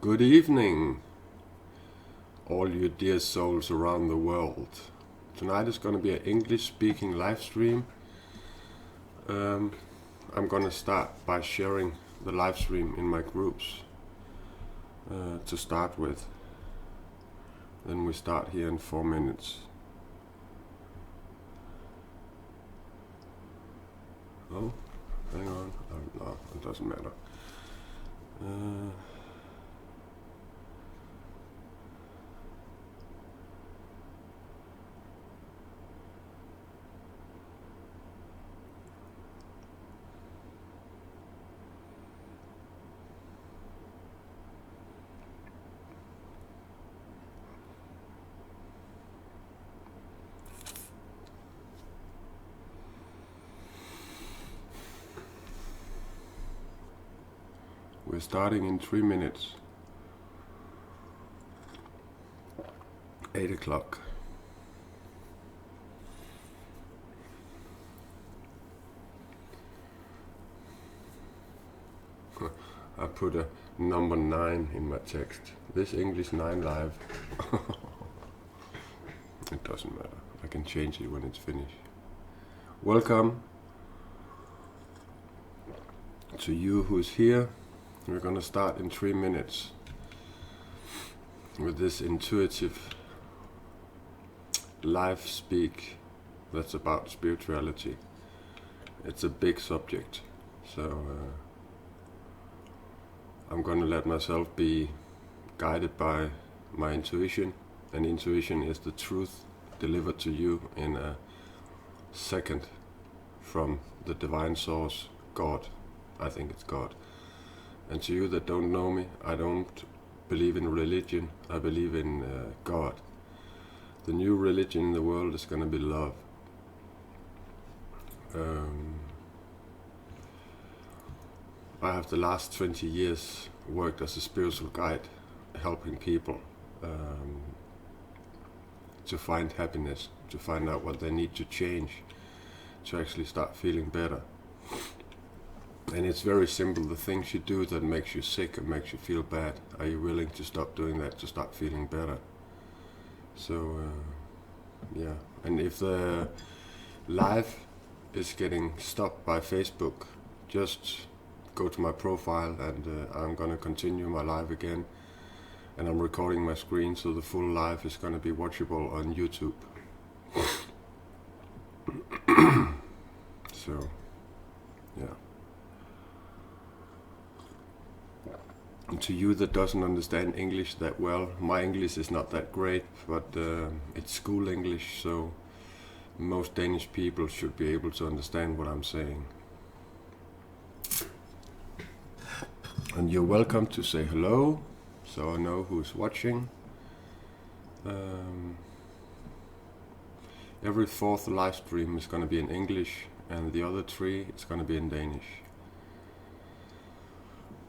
Good evening, all you dear souls around the world. Tonight is going to be an English-speaking live stream. I'm going to start by sharing the live stream in my groups to start with. Then we start here in 4 minutes. Oh, hang on. Oh, no, it doesn't matter. We're starting in 3 minutes. 8 o'clock. I put a number 9 in my text. This English 9 live. It doesn't matter. I can change it when it's finished. Welcome to you who's here. We're going to start in 3 minutes with this intuitive live speak that's about spirituality. It's a big subject, so I'm going to let myself be guided by my intuition, and intuition is the truth delivered to you in a second from the divine source, God. I think it's God. And to you that don't know me, I don't believe in religion, I believe in God. The new religion in the world is going to be love. I have the last 20 years worked as a spiritual guide, helping people to find happiness, to find out what they need to change, to actually start feeling better. And it's very simple, the things you do that makes you sick and makes you feel bad, are you willing to stop doing that to start feeling better? So, yeah. And if the live is getting stopped by Facebook, just go to my profile and I'm going to continue my live again. And I'm recording my screen, so the full live is going to be watchable on YouTube. So, yeah. And to you that doesn't understand English that well, my English is not that great, but it's school English, so most Danish people should be able to understand what I'm saying. And you're welcome to say hello, so I know who's watching. Every 4th live stream is going to be in English, and the other 3 it's going to be in Danish.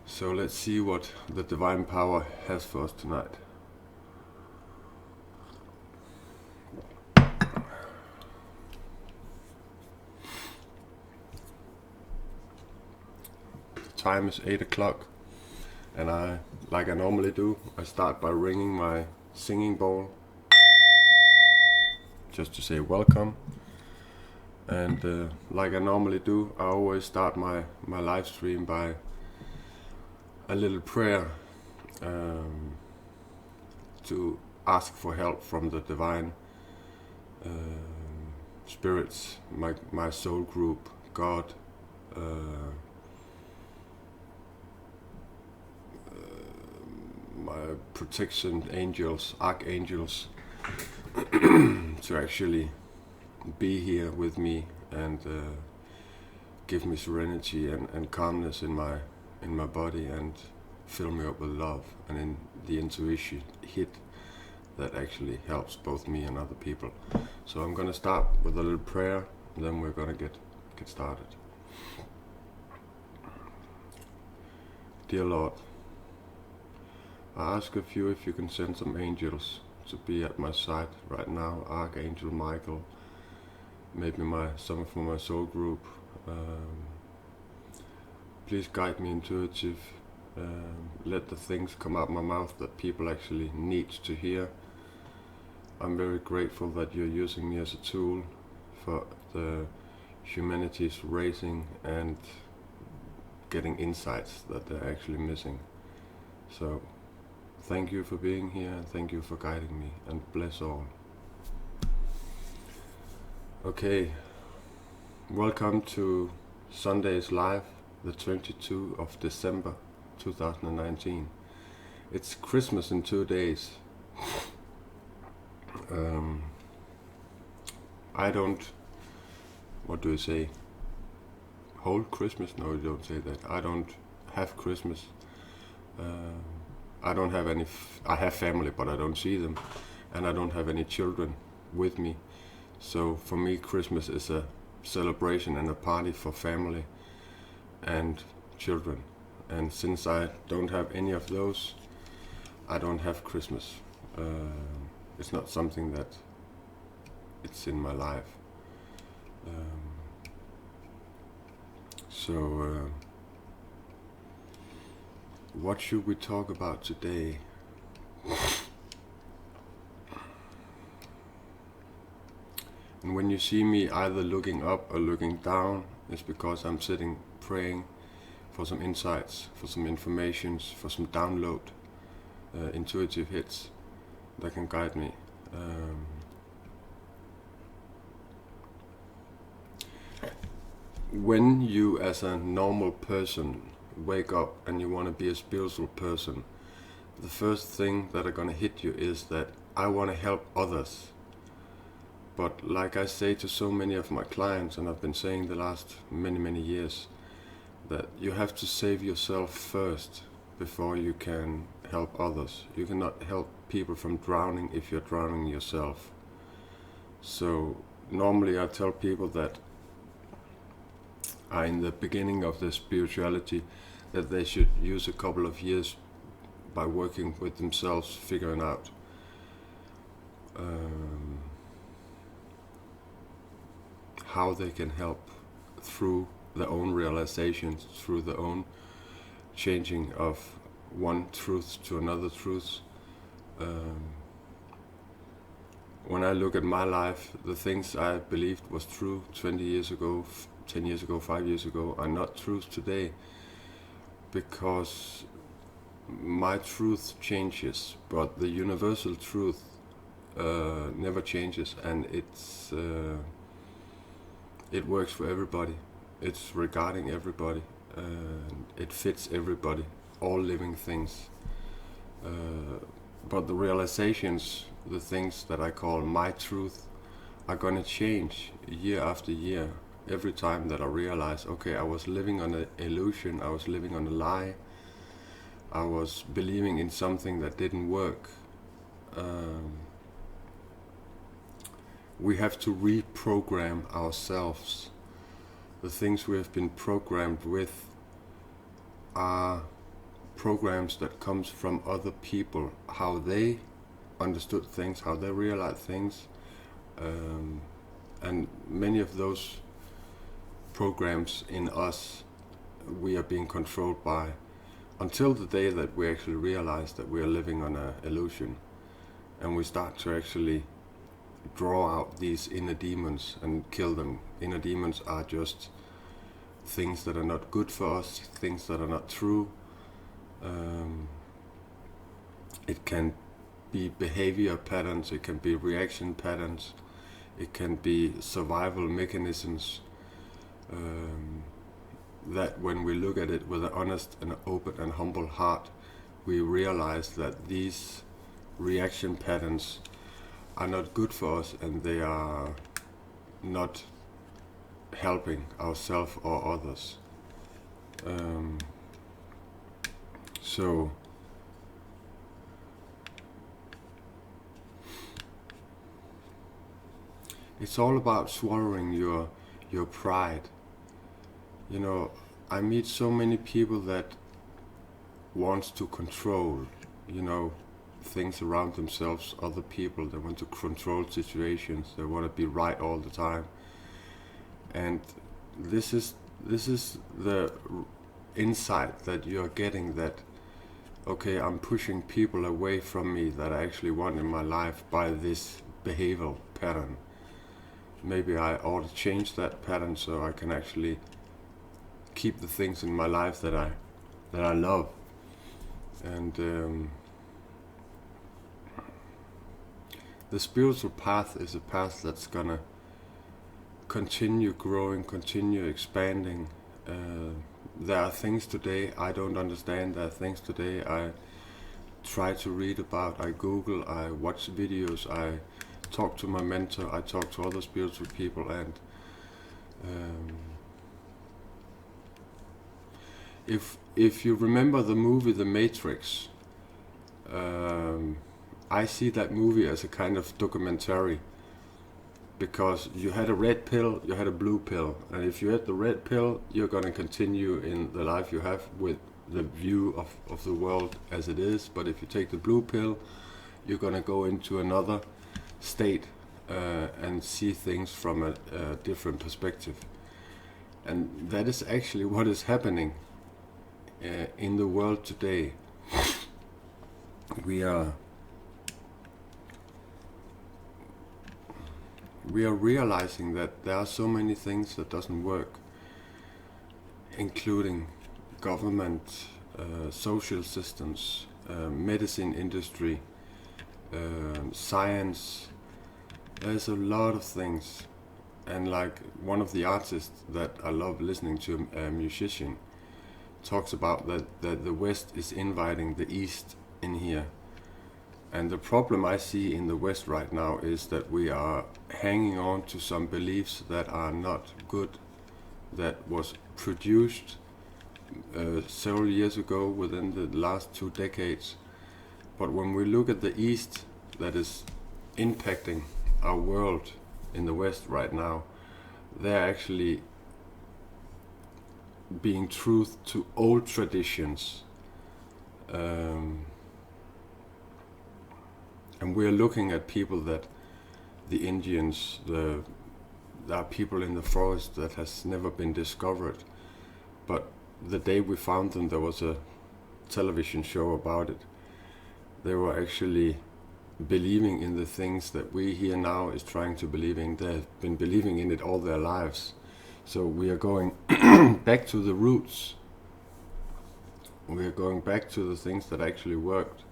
So let's see what the divine power has for us tonight. The time is 8 o'clock, and like I normally do, I start by ringing my singing bowl, just to say welcome. And like I normally do, I always start my live stream by a little prayer to ask for help from the divine spirits, my soul group, God, my protection angels, archangels, to actually be here with me and give me serenity and calmness in my body and fill me up with love and in the intuition hit that actually helps both me and other people. So I'm going to start with a little prayer, and then we're going to get started. Dear Lord, I ask of you if you can send some angels to be at my side right now. Archangel Michael, maybe some from my soul group. Please guide me intuitive let the things come out my mouth that people actually need to hear. I'm very grateful that you're using me as a tool for the humanity's raising and getting insights that they're actually missing. So thank you for being here, and thank you for guiding me, and bless all. Okay, welcome to Sunday's Live, the 22nd of December 2019. It's Christmas in 2 days. I don't, what do you say, hold Christmas? No, you don't say that. I don't have Christmas. I don't have any, I have family, but I don't see them. And I don't have any children with me. So for me, Christmas is a celebration and a party for family and children. And since I don't have any of those, I don't have Christmas. It's not something that it's in my life. What should we talk about today? And when you see me either looking up or looking down, it's because I'm sitting praying for some insights, for some informations, for some download, intuitive hits that can guide me. When you as a normal person wake up and you want to be a spiritual person, the first thing that are going to hit you is that I want to help others. But like I say to so many of my clients, and I've been saying the last many years, that you have to save yourself first before you can help others. You cannot help people from drowning if you're drowning yourself. So normally I tell people that are in the beginning of their spirituality that they should use a couple of years by working with themselves, figuring out how they can help through their own realizations, through their own changing of one truth to another truth. When I look at my life, the things I believed was true 20 years ago, 10 years ago, 5 years ago, are not truth today, because my truth changes, but the universal truth never changes, and it works for everybody. It's regarding everybody, and it fits everybody, all living things. But the realizations, the things that I call my truth, are going to change year after year. Every time that I realize, okay, I was living on an illusion, I was living on a lie, I was believing in something that didn't work. We have to reprogram ourselves. The things we have been programmed with are programs that comes from other people, how they understood things, how they realized things, and many of those programs in us we are being controlled by, until the day that we actually realize that we are living on an illusion, and we start to actually draw out these inner demons and kill them. Inner demons are just things that are not good for us, things that are not true. It can be behavior patterns, it can be reaction patterns, it can be survival mechanisms, that when we look at it with an honest and open and humble heart, we realize that these reaction patterns are not good for us, and they are not helping ourselves or others. So it's all about swallowing your pride. You know, I meet so many people that wants to control, things around themselves, other people. They want to control situations. They want to be right all the time. And this is the insight that you're getting, that okay, I'm pushing people away from me that I actually want in my life by this behavioral pattern. Maybe I ought to change that pattern so I can actually keep the things in my life that I love. And the spiritual path is a path that's gonna continue growing, continue expanding. There are things today I don't understand. There are things today I try to read about. I Google, I watch videos, I talk to my mentor, I talk to other spiritual people, and if you remember the movie The Matrix, I see that movie as a kind of documentary, because you had a red pill, you had a blue pill, and if you had the red pill, you're going to continue in the life you have with the view of the world as it is. But if you take the blue pill, you're going to go into another state and see things from a different perspective. And that is actually what is happening in the world today. We are realizing that there are so many things that doesn't work, including government, social systems, medicine industry, science. There's a lot of things. And like one of the artists that I love listening to, a musician, talks about that the West is inviting the East in here. And the problem I see in the West right now is that we are hanging on to some beliefs that are not good, that was produced several years ago, within the last 2 decades. But when we look at the East that is impacting our world in the West right now, they're actually being truth to old traditions. And we're looking at people that the Indians, there are people in the forest that has never been discovered. But the day we found them, there was a television show about it. They were actually believing in the things that we here now is trying to believe in. They've been believing in it all their lives. So we are going back to the roots. We are going back to the things that actually worked.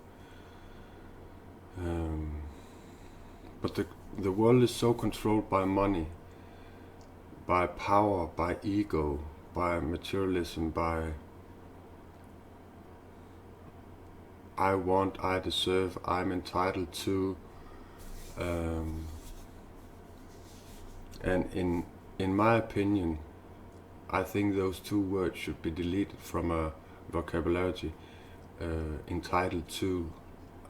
But the world is so controlled by money, by power, by ego, by materialism, by I want, I deserve, I'm entitled to, and in my opinion, I think those 2 words should be deleted from a vocabulary. Entitled to,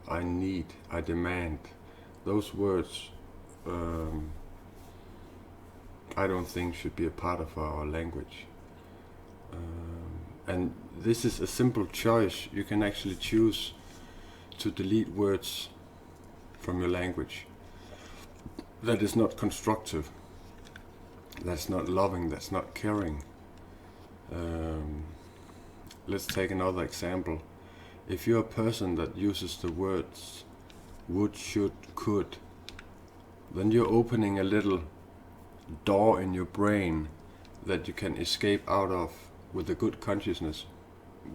I need, I demand. Those words I don't think should be a part of our language. And this is a simple choice. You can actually choose to delete words from your language. That is not constructive. That's not loving. That's not caring. Let's take another example. If you're a person that uses the words would, should, could, then you're opening a little door in your brain that you can escape out of with a good consciousness,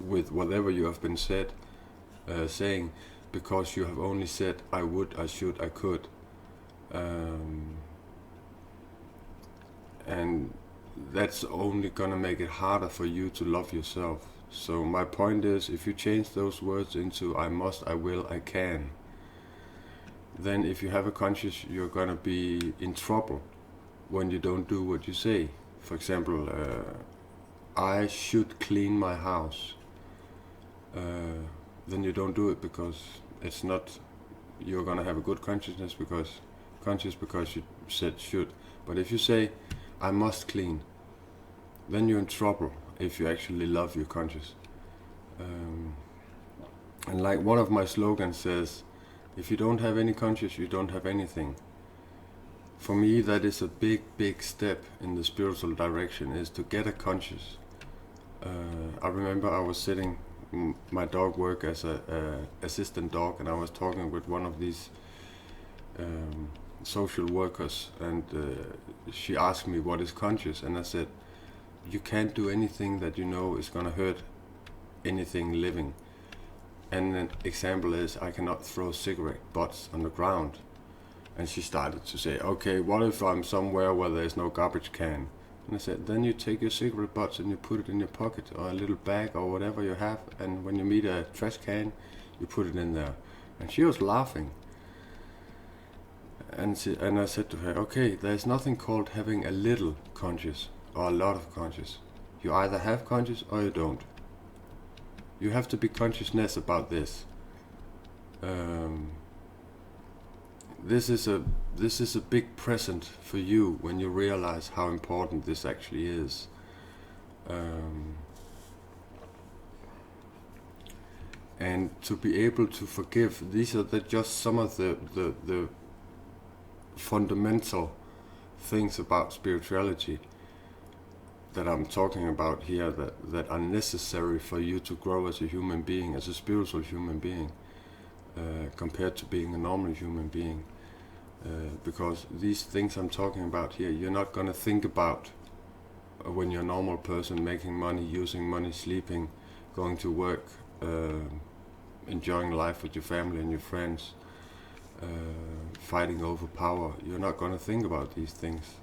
with whatever you have been saying, because you have only said I would, I should, I could. And that's only gonna make it harder for you to love yourself. So my point is, if you change those words into I must, I will, I can, then if you have a conscience, you're gonna be in trouble when you don't do what you say. For example, I should clean my house. Then you don't do it because it's not, you're gonna have a good consciousness because you said should. But if you say I must clean, then you're in trouble if you actually love your conscience. And like one of my slogans says, if you don't have any conscience, you don't have anything. For me, that is a big step in the spiritual direction, is to get a conscience. I remember I was sitting my dog work as a assistant dog, and I was talking with one of these social workers, and she asked me what is conscious, and I said, you can't do anything that you know is gonna hurt anything living. And an example is, I cannot throw cigarette butts on the ground. And she started to say, okay, what if I'm somewhere where there's no garbage can? And I said, then you take your cigarette butts and you put it in your pocket or a little bag or whatever you have, and when you meet a trash can, you put it in there. And she was laughing. And I said to her, okay, there's nothing called having a little conscious or a lot of conscious. You either have conscious or you don't. You have to be consciousness about this. This is a big present for you when you realize how important this actually is. And to be able to forgive. These are just some of the fundamental things about spirituality that I'm talking about here, that are necessary for you to grow as a human being, as a spiritual human being, compared to being a normal human being. Because these things I'm talking about here, you're not going to think about when you're a normal person, making money, using money, sleeping, going to work, enjoying life with your family and your friends, fighting over power. You're not going to think about these things.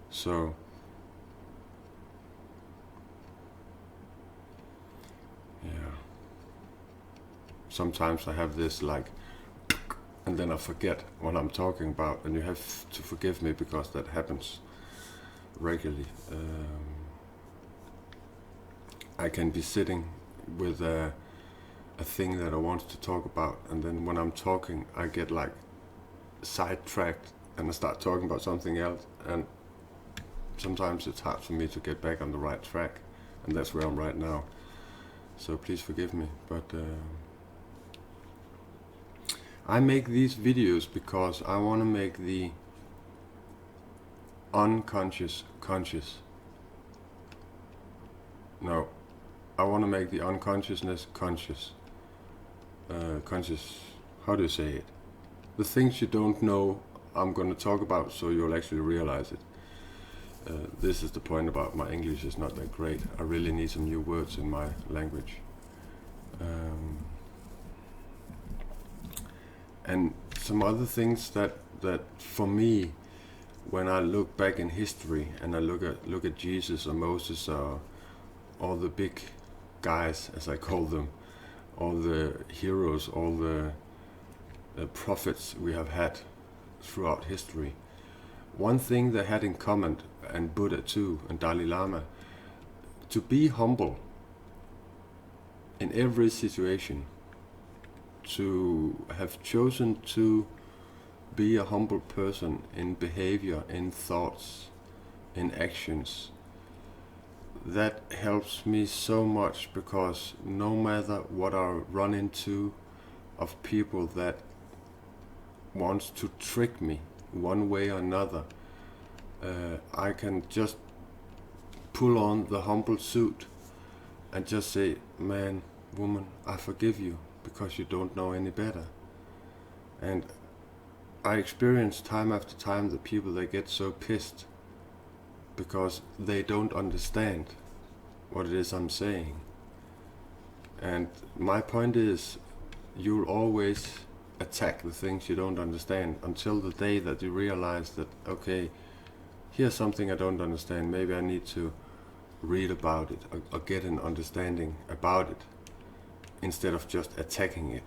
So yeah, sometimes I have this like, and then I forget what I'm talking about, and you have to forgive me because that happens regularly. I can be sitting with a thing that I want to talk about, and then when I'm talking I get like sidetracked and I start talking about something else, and sometimes it's hard for me to get back on the right track, and that's where I'm right now. So please forgive me, but I make these videos because I want to make the unconscious conscious. No, I want to make the unconsciousness conscious. Conscious, how do you say it? The things you don't know, I'm going to talk about so you'll actually realize it. This is the point about my English is not that great. I really need some new words in my language. And some other things that for me, when I look back in history and I look at Jesus or Moses or all the big guys, as I call them, all the heroes, all the prophets we have had throughout history, one thing they had in common, and Buddha too, and Dalai Lama, to be humble in every situation, to have chosen to be a humble person in behavior, in thoughts, in actions. That helps me so much, because no matter what I run into of people that wants to trick me one way or another, I can just pull on the humble suit and just say, man, woman, I forgive you, because you don't know any better. And I experience time after time the people, they get so pissed because they don't understand what it is I'm saying. And my point is, you'll always attack the things you don't understand until the day that you realize that, okay, here's something I don't understand, maybe I need to read about it or get an understanding about it, instead of just attacking it.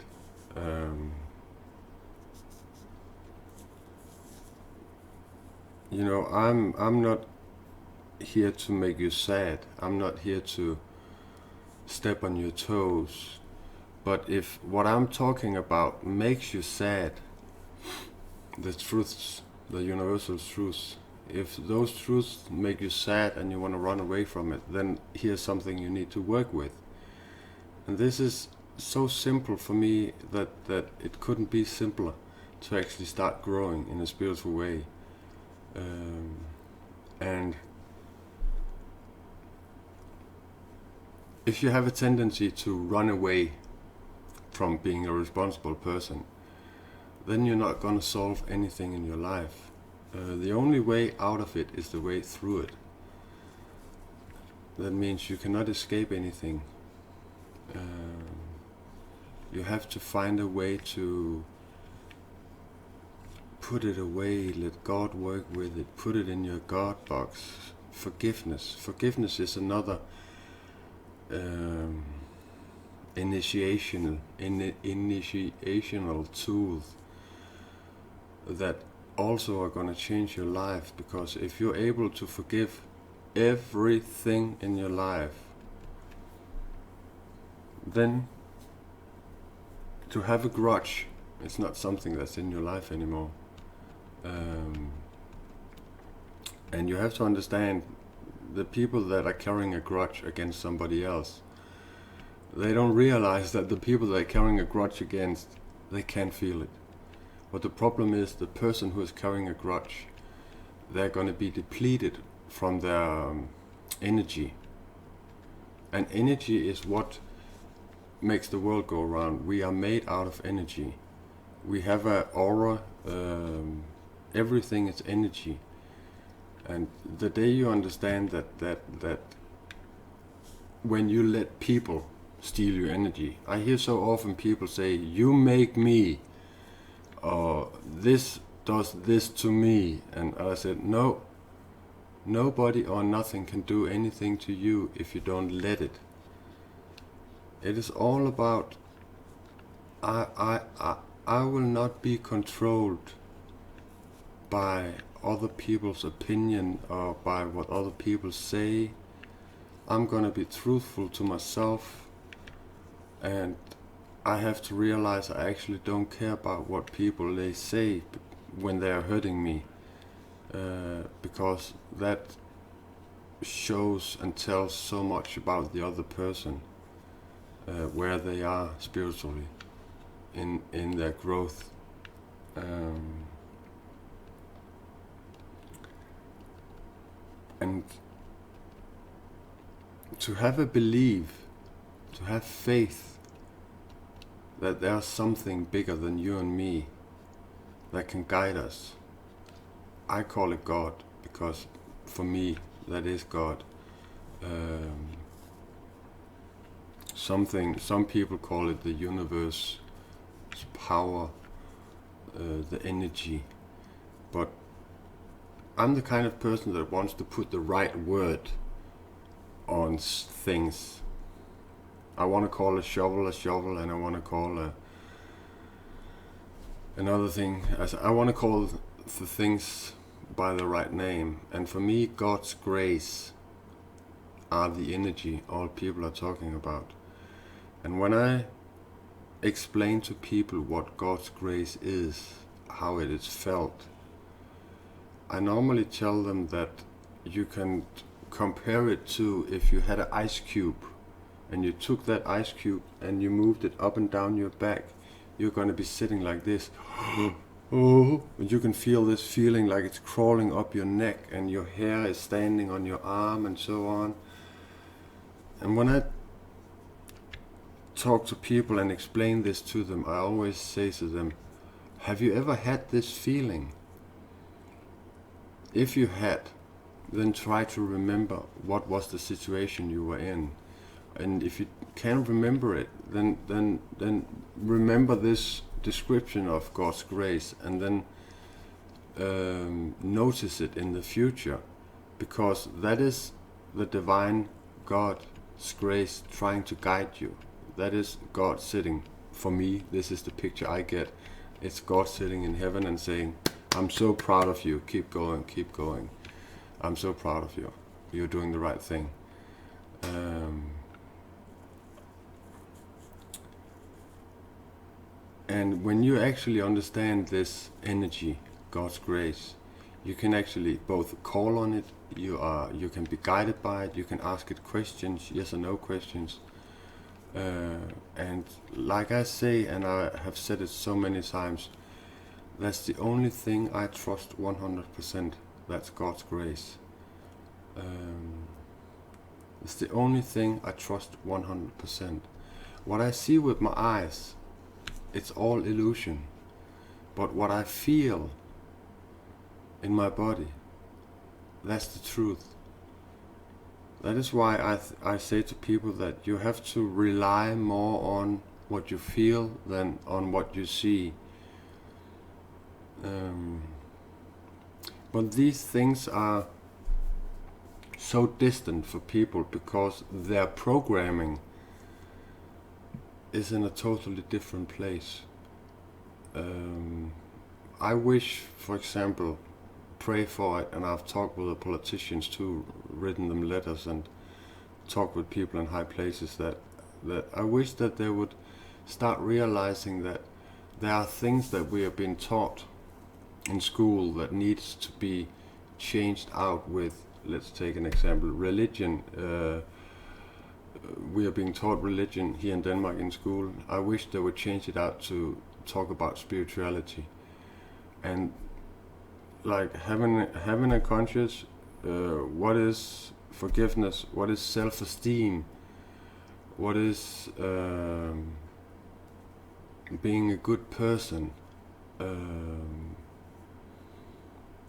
You know, I'm not here to make you sad. I'm not here to step on your toes. But if what I'm talking about makes you sad, the truths, the universal truths, if those truths make you sad and you want to run away from it, then here's something you need to work with. And this is so simple for me that it couldn't be simpler to actually start growing in a spiritual way. And if you have a tendency to run away from being a responsible person, then you're not going to solve anything in your life. The only way out of it is the way through it. That means you cannot escape anything. You have to find a way to put it away, let God work with it, put it in your God box. Forgiveness. Forgiveness is another initiational tool that also are going to change your life, because if you're able to forgive everything in your life, then to have a grudge, it's not something that's in your life anymore. And you have to understand, the people that are carrying a grudge against somebody else, they don't realize that the people they're carrying a grudge against, they can't feel it. But the problem is, the person who is carrying a grudge, they're going to be depleted from their energy. And energy is what makes the world go around. We are made out of energy. We have an aura. Everything is energy. And the day you understand that when you let people steal your energy, I hear so often people say, "You make me," or "This does this to me," and I said, no. Nobody or nothing can do anything to you if you don't let it. It is all about, I will not be controlled by other people's opinion or by what other people say. I'm gonna be truthful to myself, and I have to realize I actually don't care about what people they say when they are hurting me, because that shows and tells so much about the other person, where they are spiritually in their growth. And to have a belief, to have faith that there's something bigger than you and me that can guide us. I call it God, because for me that is God. Some people call it the universe, power, the energy, but I'm the kind of person that wants to put the right word on things. I want to call a shovel, and I want to call another thing. I want to call the things by the right name. And for me, God's grace are the energy all people are talking about. And when I explain to people what God's grace is, how it is felt, I normally tell them that you can compare it to if you had an ice cube and you took that ice cube and you moved it up and down your back. You're going to be sitting like this. Oh, and you can feel this feeling like it's crawling up your neck, and your hair is standing on your arm and so on. And when I talk to people and explain this to them, I always say to them, have you ever had this feeling? If you had, then try to remember what was the situation you were in. And if you can't remember it, then remember this description of God's grace, and then notice it in the future, because that is the divine God's grace trying to guide you. That is God sitting. For me, this is the picture I get. It's God sitting in heaven and saying, I'm so proud of you, keep going, keep going. I'm so proud of you. You're doing the right thing. And when you actually understand this energy, God's grace, you can actually both call on it, you can be guided by it, you can ask it questions, yes or no questions. And like I say, and I have said it so many times, that's the only thing I trust 100%, that's God's grace. It's the only thing I trust 100%. What I see with my eyes, it's all illusion. But what I feel in my body, that's the truth. That is why I say to people that you have to rely more on what you feel than on what you see. But these things are so distant for people because their programming is in a totally different place. I wish, for example, pray for it, and I've talked with the politicians too, written them letters and talked with people in high places that I wish that they would start realizing that there are things that we have been taught in school that needs to be changed out with, let's take an example, religion. We are being taught religion here in Denmark in school. I wish they would change it out to talk about spirituality and like having a conscious, what is forgiveness, what is self-esteem, what is being a good person.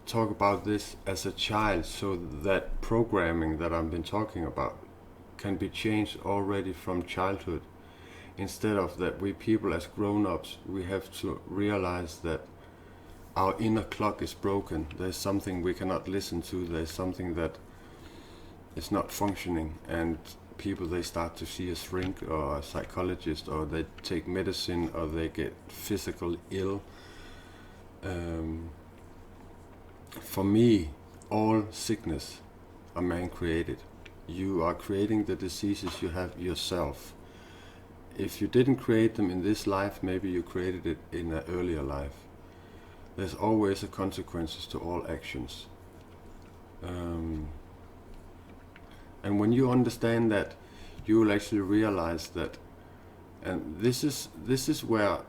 Talk about this as a child, so that programming that I've been talking about can be changed already from childhood. Instead of that, we people as grown-ups, we have to realize that our inner clock is broken. There's something we cannot listen to. There's something that is not functioning, and people, they start to see a shrink or a psychologist, or they take medicine, or they get physical ill. For me, all sickness are man-created. You are creating the diseases you have yourself. If you didn't create them in this life, maybe you created it in an earlier life. There's always a consequences to all actions. And when you understand that, you will actually realize that, and this is where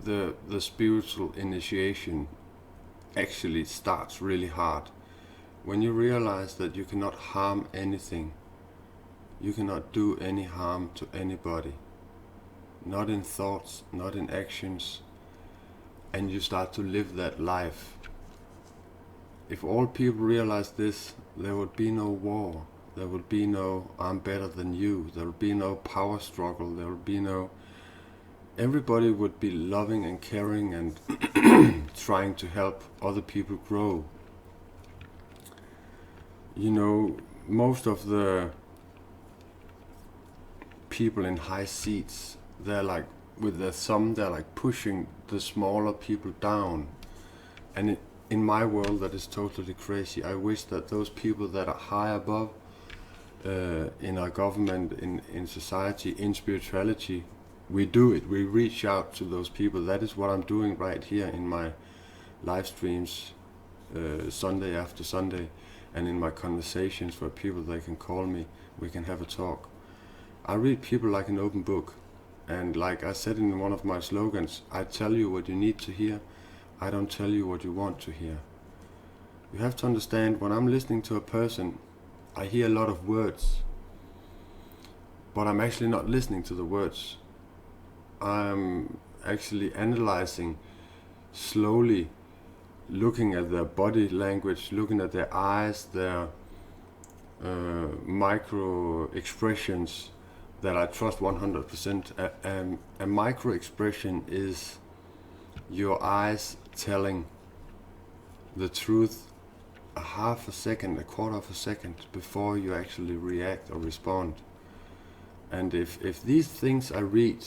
the spiritual initiation actually starts really hard. When you realize that you cannot harm anything, you cannot do any harm to anybody, not in thoughts, not in actions, and you start to live that life. If all people realize this, there would be no war, there would be no I'm better than you, there would be no power struggle, there would be no... Everybody would be loving and caring and trying to help other people grow. You know, most of the people in high seats, they're like, with their thumb, they're like pushing the smaller people down. And in my world, that is totally crazy. I wish that those people that are high above, in our government, in society, in spirituality, we do it. We reach out to those people. That is what I'm doing right here in my live streams, Sunday after Sunday, and in my conversations where people, they can call me, we can have a talk. I read people like an open book, and like I said in one of my slogans, I tell you what you need to hear, I don't tell you what you want to hear. You have to understand, when I'm listening to a person, I hear a lot of words, but I'm actually not listening to the words. I'm actually analyzing, slowly looking at their body language, looking at their eyes, their micro expressions that I trust 100%. A micro expression is your eyes telling the truth a half a second, a quarter of a second before you actually react or respond. And if these things I read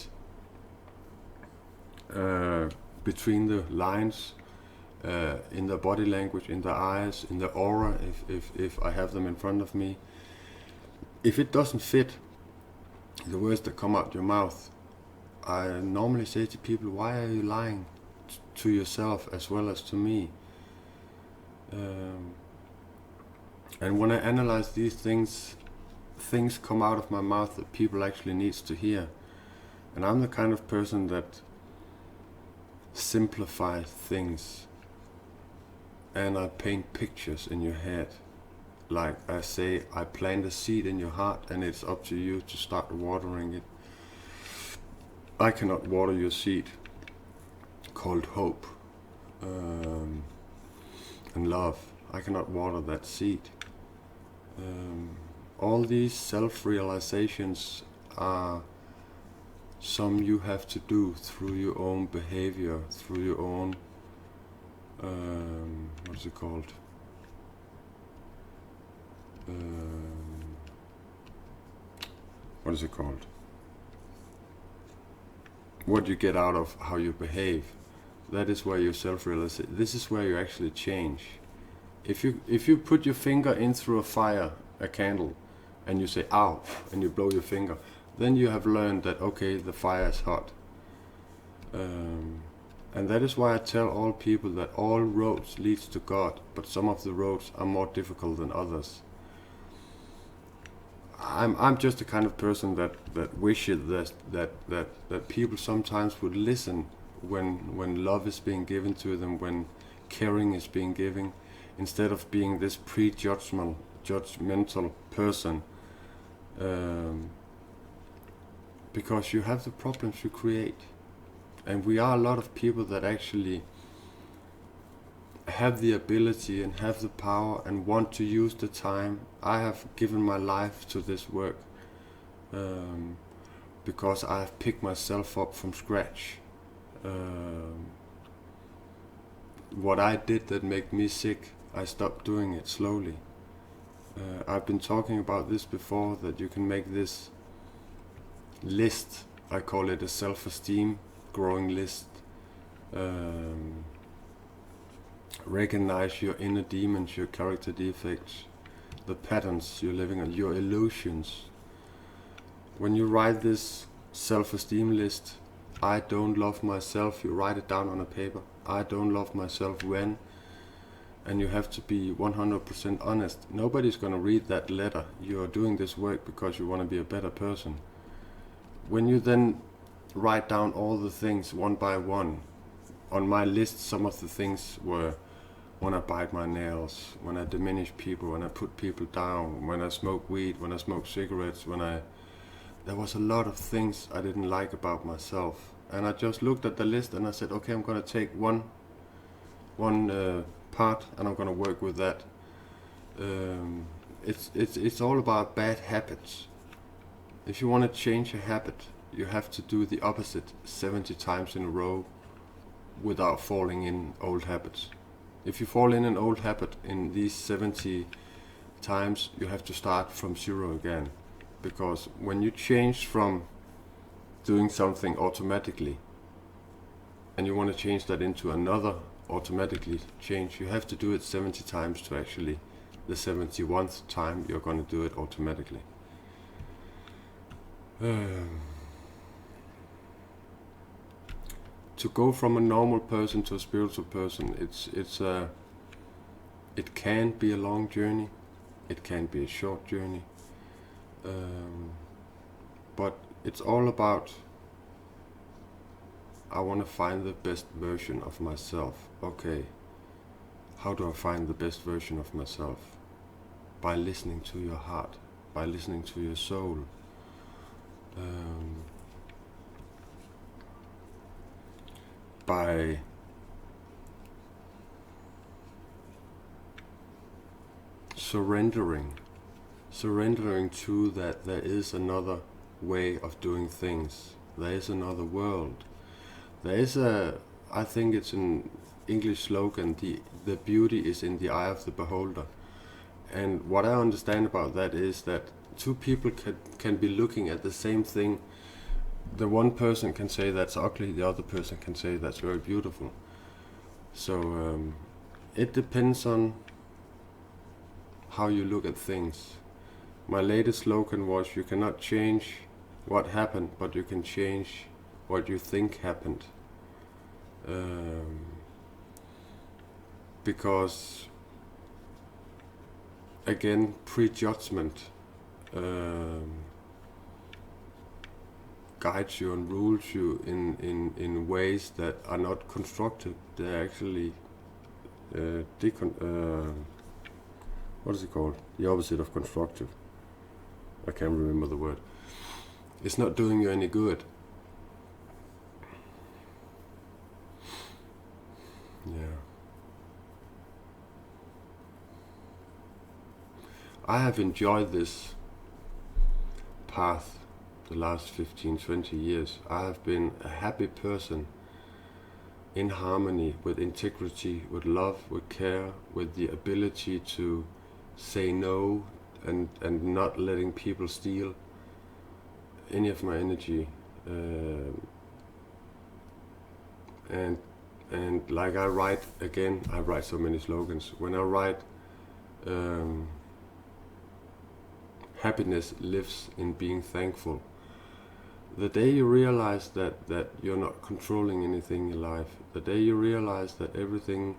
between the lines, in the body language, in the eyes, in the aura, if I have them in front of me, if it doesn't fit the words that come out your mouth, I normally say to people, why are you lying to yourself as well as to me? And when I analyze these things come out of my mouth that people actually needs to hear. And I'm the kind of person that simplifies things, and I paint pictures in your head. like I say, I plant a seed in your heart, and it's up to you to start watering it. I cannot water your seed called hope and love. I cannot water that seed. All these self-realizations are some you have to do through your own behavior, through your own, what is it called? What is it called? What you get out of how you behave. That is where you self-realize. This is where you actually change. If you put your finger in through a fire, a candle, and you say "ow" and you blow your finger, then you have learned that okay, the fire is hot. And that is why I tell all people that all roads leads to God, but some of the roads are more difficult than others. I'm just the kind of person that wishes that people sometimes would listen when love is being given to them, when caring is being given, instead of being this judgmental person. Because you have the problems you create. And we are a lot of people that actually have the ability and have the power and want to use the time. I have given my life to this work because I have picked myself up from scratch. What I did that made me sick, I stopped doing it slowly. I've been talking about this before, that you can make this list. I call it a self-esteem growing list. Recognize your inner demons, your character defects, the patterns you're living on, your illusions. When you write this self-esteem list, I don't love myself, you write it down on a paper. I don't love myself when, and you have to be 100% honest. Nobody's going to read that letter. You're doing this work because you want to be a better person. When you then write down all the things one by one, on my list some of the things were when I bite my nails, when I diminish people, when I put people down, when I smoke weed, when I smoke cigarettes, there was a lot of things I didn't like about myself. And I just looked at the list and I said, okay, I'm going to take one part and I'm going to work with that. It's all about bad habits. If you want to change a habit, you have to do the opposite 70 times in a row without falling in old habits. If you fall in an old habit in these 70 times, you have to start from zero again. Because when you change from doing something automatically and you want to change that into another automatically change, you have to do it 70 times to actually, the 71st time you're going to do it automatically. To go from a normal person to a spiritual person, it can be a long journey, it can be a short journey, but it's all about, I want to find the best version of myself. Okay, how do I find the best version of myself? By listening to your heart, by listening to your soul. By surrendering to that there is another way of doing things. There is another world. There is I think it's an English slogan, the beauty is in the eye of the beholder. And what I understand about that is that two people can be looking at the same thing. The one person can say that's ugly, the other person can say that's very beautiful. So it depends on how you look at things. My latest slogan was, you cannot change what happened, but you can change what you think happened. Because again, prejudgment guides you and rules you in ways that are not constructive. They're actually what is it called? The opposite of constructive. I can't remember the word. It's not doing you any good. Yeah. I have enjoyed this path the last 15, 20 years. I have been a happy person in harmony, with integrity, with love, with care, with the ability to say no and not letting people steal any of my energy. And like I write so many slogans. When I write, happiness lives in being thankful. The day you realize that you're not controlling anything in life, the day you realize that everything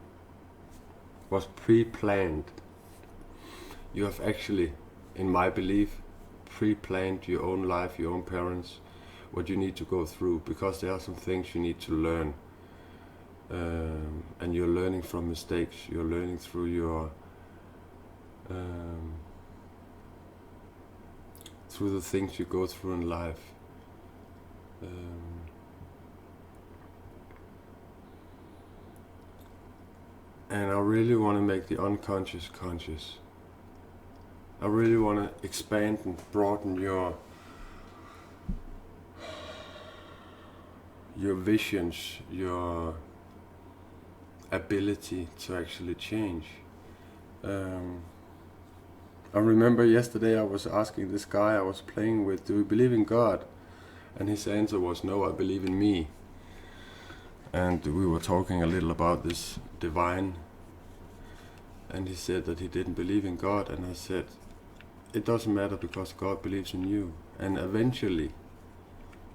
was pre-planned, you have actually, in my belief, pre-planned your own life, your own parents, what you need to go through, because there are some things you need to learn. And you're learning from mistakes, you're learning through your through the things you go through in life. And I really want to make the unconscious conscious. I really want to expand and broaden your visions, your ability to actually change. I remember yesterday I was asking this guy I was playing with, do you believe in God? And his answer was, no, I believe in me. And we were talking a little about this divine, and he said that he didn't believe in God, and I said, it doesn't matter, because God believes in you. And eventually,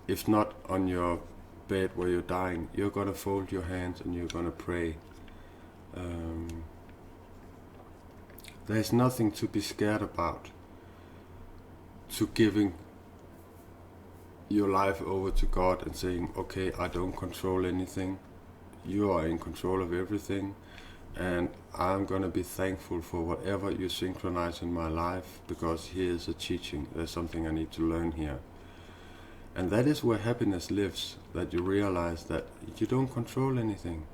if not on your bed where you're dying, you're gonna fold your hands and you're gonna pray. There's nothing to be scared about, to giving your life over to God and saying, okay, I don't control anything, you are in control of everything, and I'm gonna be thankful for whatever you synchronize in my life, because here's a teaching, there's something I need to learn here. And that is where happiness lives, that you realize that you don't control anything.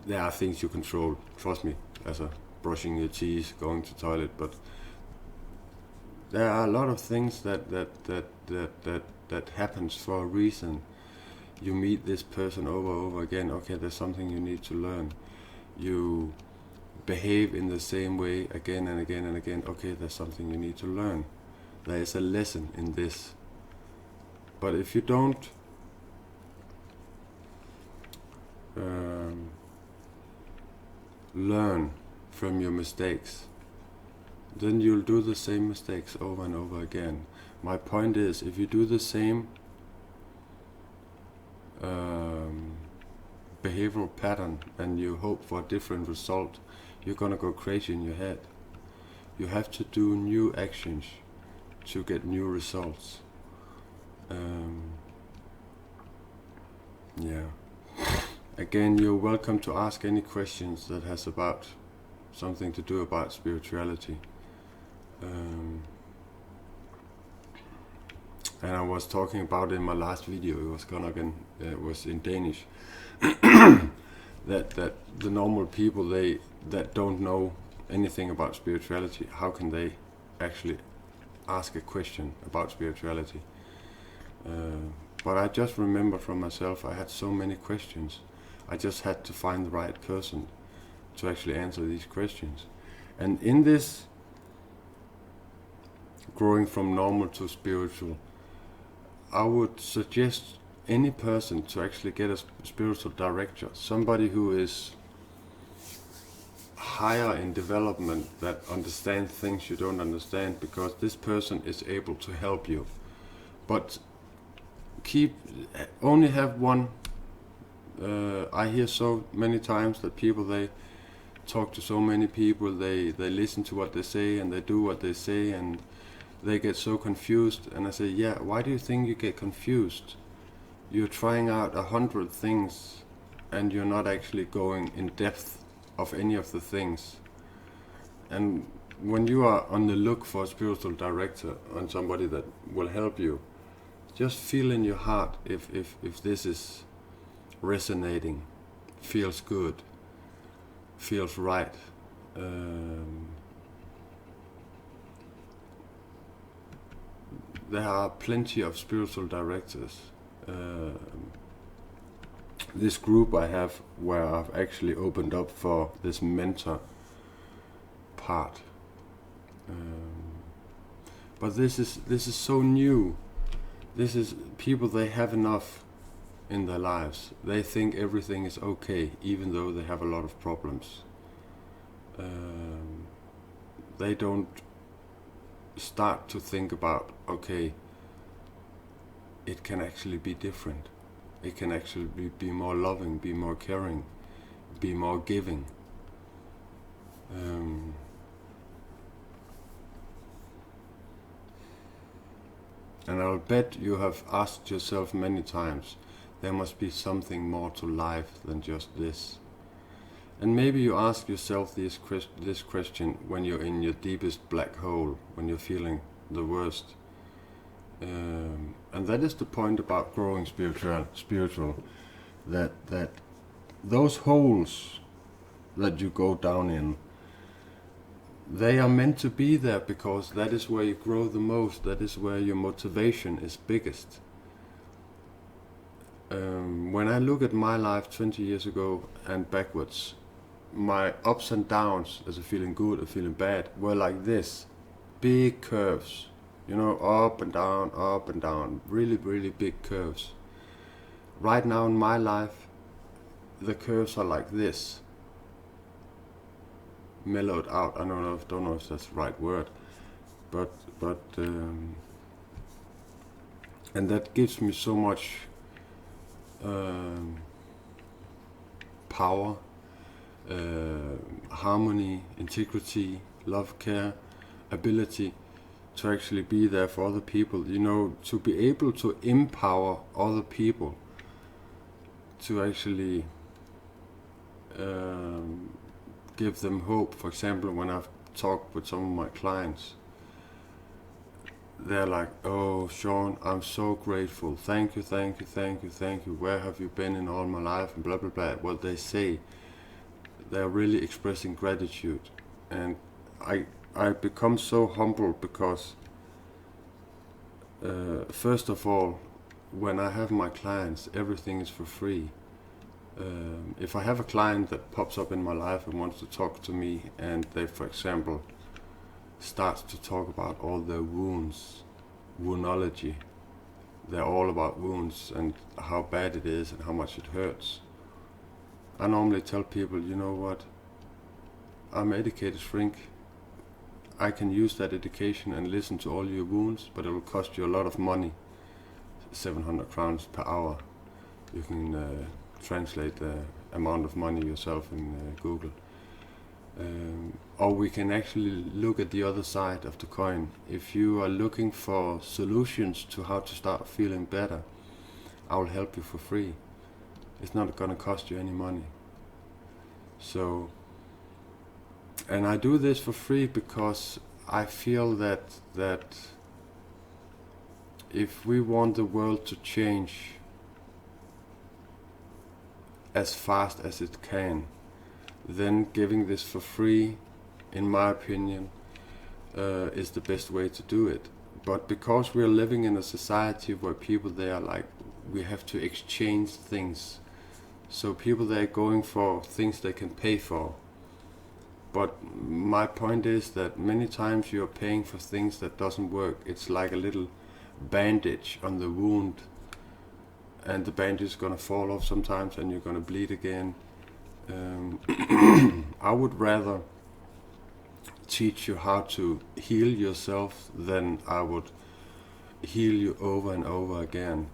There are things you control, trust me, as a brushing your teeth, going to toilet, but there are a lot of things that happens for a reason. You meet this person over again, okay, there's something you need to learn. You behave in the same way again and again and again, okay, there's something you need to learn. There is a lesson in this. But if you don't learn from your mistakes, then you'll do the same mistakes over and over again. My point is, if you do the same behavioral pattern and you hope for a different result, you're gonna go crazy in your head. You have to do new actions to get new results. Yeah. Again, you're welcome to ask any questions that has about something to do about spirituality. And I was talking about in my last video, it was in Danish, that the normal people, that don't know anything about spirituality, how can they actually ask a question about spirituality? But I just remember from myself, I had so many questions. I just had to find the right person to actually answer these questions. And in this growing from normal to spiritual, I would suggest any person to actually get a spiritual director, somebody who is higher in development, that understands things you don't understand, because this person is able to help you. But only have one. I hear so many times that people, they talk to so many people, they listen to what they say and they do what they say, and they get so confused. And I say, yeah, why do you think you get confused? You're trying out 100 things and you're not actually going in depth of any of the things. And when you are on the look for a spiritual director and somebody that will help you, just feel in your heart if this is resonating, feels good, feels right. There are plenty of spiritual directors. This group I have, where I've actually opened up for this mentor part. But this is so new. This is people, they have enough in their lives. They think everything is okay, even though they have a lot of problems. They don't start to think about, okay, it can actually be different. It can actually be more loving, be more caring, be more giving. And I'll bet you have asked yourself many times, there must be something more to life than just this. And maybe you ask yourself this question when you're in your deepest black hole, when you're feeling the worst. And that is the point about growing spiritual, that those holes that you go down in, they are meant to be there because that is where you grow the most, that is where your motivation is biggest. When I look at my life 20 years ago and backwards, my ups and downs, as a feeling good or feeling bad, were like this, big curves, up and down, really, really big curves. Right now in my life, the curves are like this, mellowed out. I don't know if that's the right word, but and that gives me so much power, harmony, integrity, love, care, ability to actually be there for other people, to be able to empower other people, to actually give them hope. For example, when I've talked with some of my clients, they're like, oh, Sean, I'm so grateful. Thank you. Where have you been in all my life? And blah, blah, blah. What they say, they're really expressing gratitude. And I become so humble because, first of all, when I have my clients, everything is for free. If I have a client that pops up in my life and wants to talk to me, and they, for example, starts to talk about all their wounds, woundology, they're all about wounds and how bad it is and how much it hurts. I normally tell people, you know what, I'm an educated shrink. I can use that education and listen to all your wounds, but it will cost you a lot of money, 700 crowns per hour. You can translate the amount of money yourself in Google. Or we can actually look at the other side of the coin. If you are looking for solutions to how to start feeling better, I will help you for free. It's not going to cost you any money. So, and I do this for free because I feel that if we want the world to change as fast as it can, then giving this for free, in my opinion, is the best way to do it. But because we're living in a society where people, they are like, we have to exchange things. So people, they're going for things they can pay for. But my point is that many times you're paying for things that doesn't work. It's like a little bandage on the wound, and the bandage is going to fall off sometimes and you're going to bleed again. I would rather teach you how to heal yourself than I would heal you over and over again.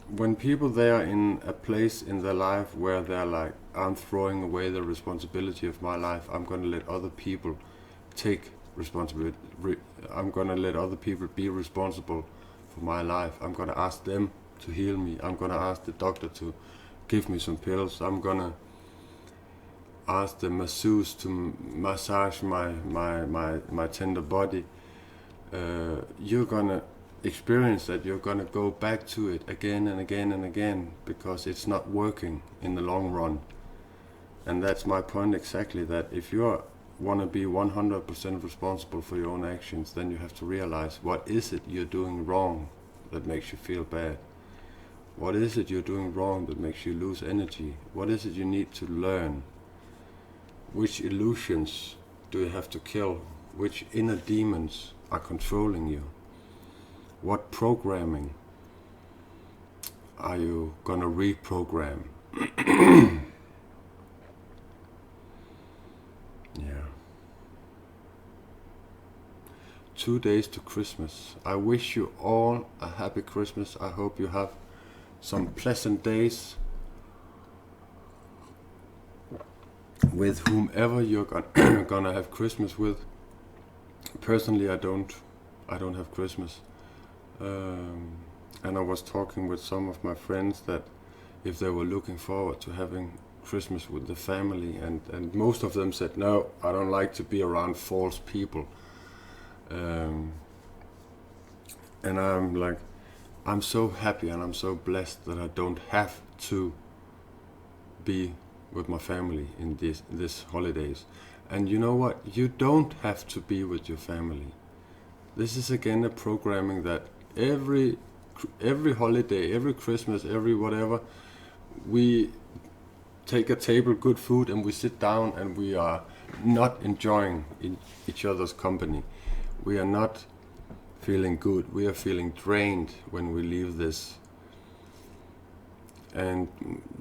When people, they are in a place in their life where they're like, I'm throwing away the responsibility of my life, I'm going to let other people take responsibility, I'm going to let other people be responsible for my life, I'm going to ask them to heal me, I'm going to ask the doctor to give me some pills, I'm gonna ask the masseuse to massage my tender body, you're gonna experience that you're gonna go back to it again and again and again, because it's not working in the long run. And that's my point exactly, that if you want to be 100% responsible for your own actions, then you have to realize, what is it you're doing wrong that makes you feel bad? What is it you're doing wrong that makes you lose energy? What is it you need to learn? Which illusions do you have to kill? Which inner demons are controlling you? What programming are you gonna reprogram? Yeah. 2 days to Christmas. I wish you all a happy Christmas. I hope you have some pleasant days with whomever you're gonna have Christmas with. Personally, I don't have Christmas, and I was talking with some of my friends that if they were looking forward to having Christmas with the family, and most of them said, no, I don't like to be around false people. And I'm like, I'm so happy and I'm so blessed that I don't have to be with my family in this holidays. And you know what? You don't have to be with your family. This is again a programming that every holiday, every Christmas, every whatever, we take a table, good food, and we sit down and we are not enjoying each other's company. We are not feeling good. We are feeling drained when we leave this. And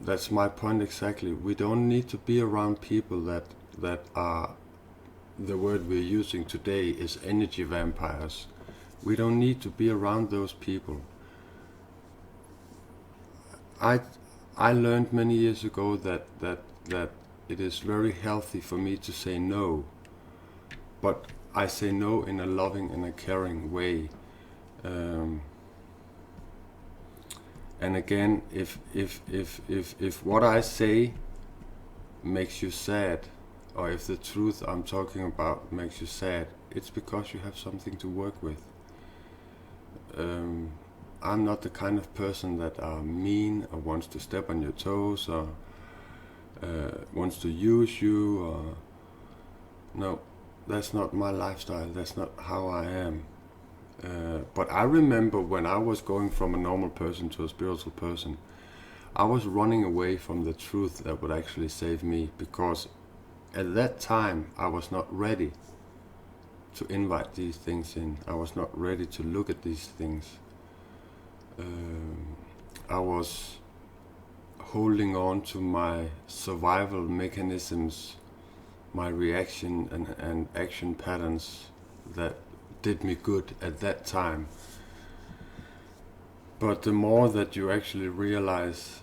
that's my point exactly. We don't need to be around people that are, the word we're using today is energy vampires. We don't need to be around those people. I learned many years ago that it is very healthy for me to say no, but I say no in a loving and a caring way. And again, if what I say makes you sad, or if the truth I'm talking about makes you sad, it's because you have something to work with. I'm not the kind of person that are mean or wants to step on your toes or wants to use you. Or no, that's not my lifestyle. That's not how I am. But I remember when I was going from a normal person to a spiritual person, I was running away from the truth that would actually save me, because at that time I was not ready to invite these things in. I was not ready to look at these things. I was holding on to my survival mechanisms, my reaction and action patterns that did me good at that time. But the more that you actually realize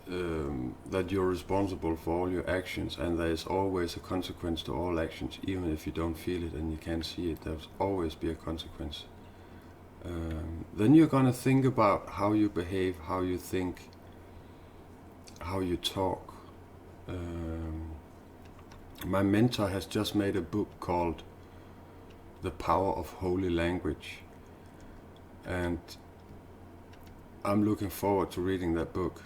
that you're responsible for all your actions, and there is always a consequence to all actions, even if you don't feel it and you can't see it, there'll always be a consequence. Then you're gonna think about how you behave, how you think, how you talk. My mentor has just made a book called The Power of Holy Language, and I'm looking forward to reading that book.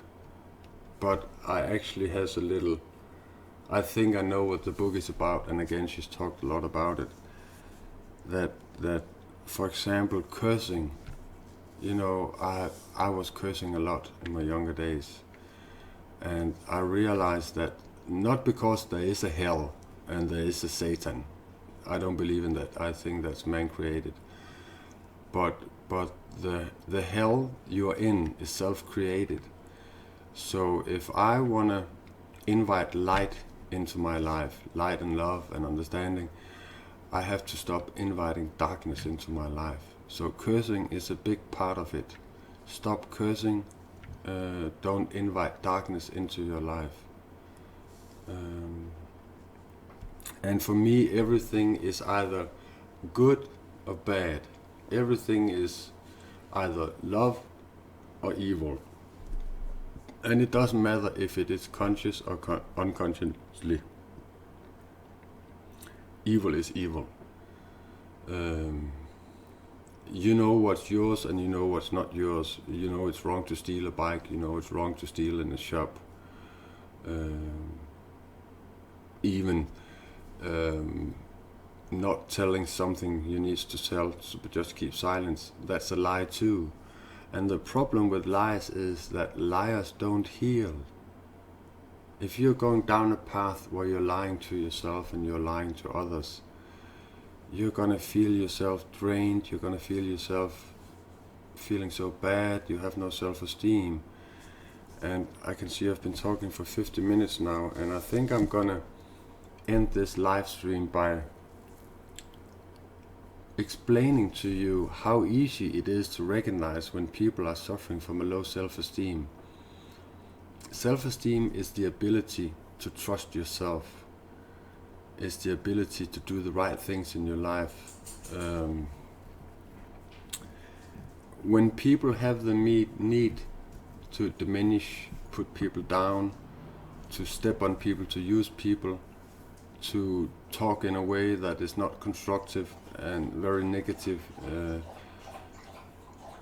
But I actually has a little, I think I know what the book is about, and again she's talked a lot about it, that for example cursing, you know, I was cursing a lot in my younger days, and I realized that not because there is a hell and there is a Satan, I don't believe in that, I think that's man created, but the hell you are in is self-created. So if I want to invite light into my life, light and love and understanding, I have to stop inviting darkness into my life. So cursing is a big part of it. Stop cursing, don't invite darkness into your life. And for me, everything is either good or bad. Everything is either love or evil. And it doesn't matter if it is conscious or unconsciously. Evil is evil. You know what's yours and you know what's not yours. You know it's wrong to steal a bike. You know it's wrong to steal in a shop. Even not telling something you need to tell, but just keep silence. That's a lie too. And the problem with lies is that liars don't heal. If you're going down a path where you're lying to yourself and you're lying to others, you're gonna feel yourself drained, you're gonna feel yourself feeling so bad, you have no self-esteem. And I can see I've been talking for 50 minutes now, and I think I'm gonna end this live stream by explaining to you how easy it is to recognize when people are suffering from a low self-esteem. Self-esteem is the ability to trust yourself. It's the ability to do the right things in your life. When people have the need to diminish, put people down, to step on people, to use people, to talk in a way that is not constructive and very negative,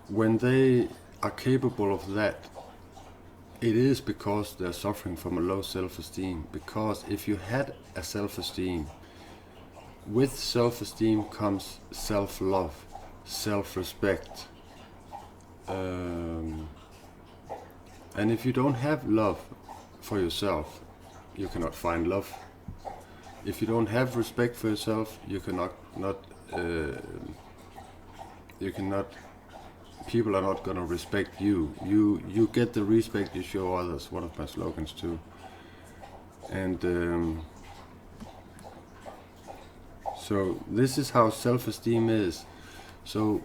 when they are capable of that, it is because they're suffering from a low self-esteem. Because if you had a self-esteem, with self-esteem comes self-love, self-respect. And if you don't have love for yourself, you cannot find love. If you don't have respect for yourself, you cannot people are not gonna respect you. You get the respect you show others. One of my slogans too. And so this is how self-esteem is. So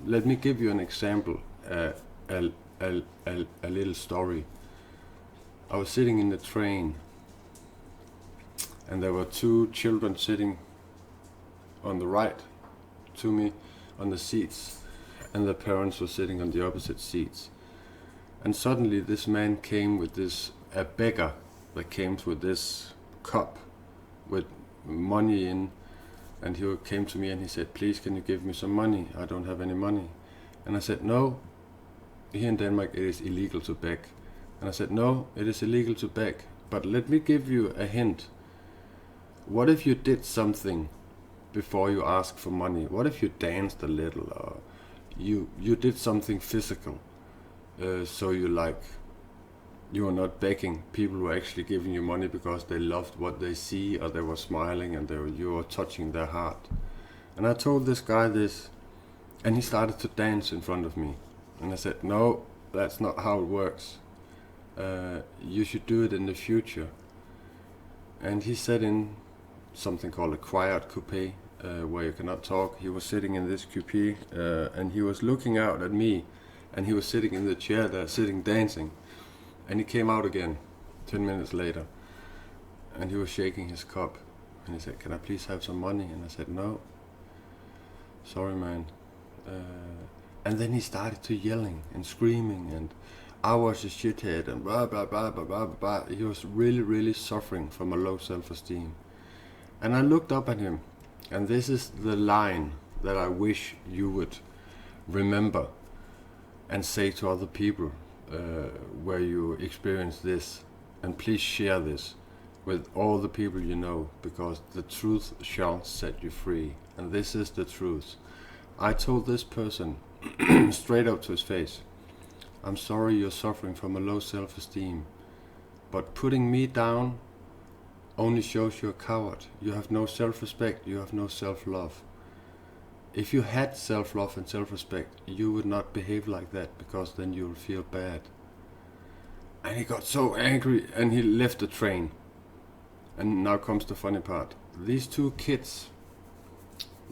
let me give you an example, a little story. I was sitting in the train, and there were two children sitting on the right to me on the seats, and the parents were sitting on the opposite seats. And suddenly this man came with a beggar that came with this cup with money in, and he came to me and he said, "Please, can you give me some money? I don't have any money." And I said, "No, here in Denmark it is illegal to beg." And I said, "No, it is illegal to beg, but let me give you a hint. What if you did something before you ask for money? What if you danced a little, or you did something physical, so you were not begging. People were actually giving you money because they loved what they see, or they were smiling and you were touching their heart." And I told this guy this, and he started to dance in front of me. And I said, "No, that's not how it works. You should do it in the future." And he sat in something called a quiet coupe, where you cannot talk. He was sitting in this coupe, and he was looking out at me, and he was sitting in the chair there, sitting dancing. And he came out again 10 minutes later, and he was shaking his cup, and he said, "Can I please have some money?" And I said, "No, sorry man." And then he started to yelling and screaming, and I was a shithead, and blah blah blah blah blah blah. He was really, really suffering from a low self-esteem. And I looked up at him, and this is the line that I wish you would remember and say to other people where you experience this, and please share this with all the people you know, because the truth shall set you free. And this is the truth. I told this person straight up to his face, "I'm sorry you're suffering from a low self-esteem, but putting me down only shows you're a coward. You have no self-respect, you have no self-love. If you had self-love and self-respect, you would not behave like that, because then you'll feel bad." And he got so angry, and he left the train. And now comes the funny part. These two kids,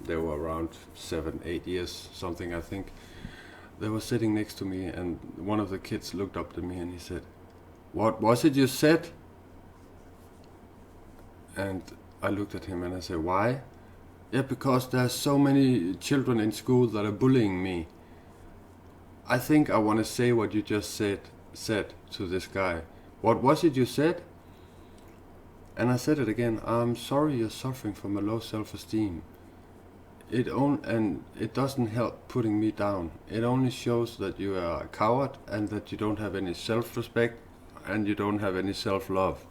they were around 7, 8 years, something I think. They were sitting next to me, and one of the kids looked up to me and he said, "What was it you said?" And I looked at him and I said, "Why?" "Yeah, because there's so many children in school that are bullying me." I think I want to say what you just said, said to this guy, "What was it you said?" And I said it again. "I'm sorry you're suffering from a low self-esteem. And it doesn't help putting me down. It only shows that you are a coward and that you don't have any self-respect and you don't have any self-love.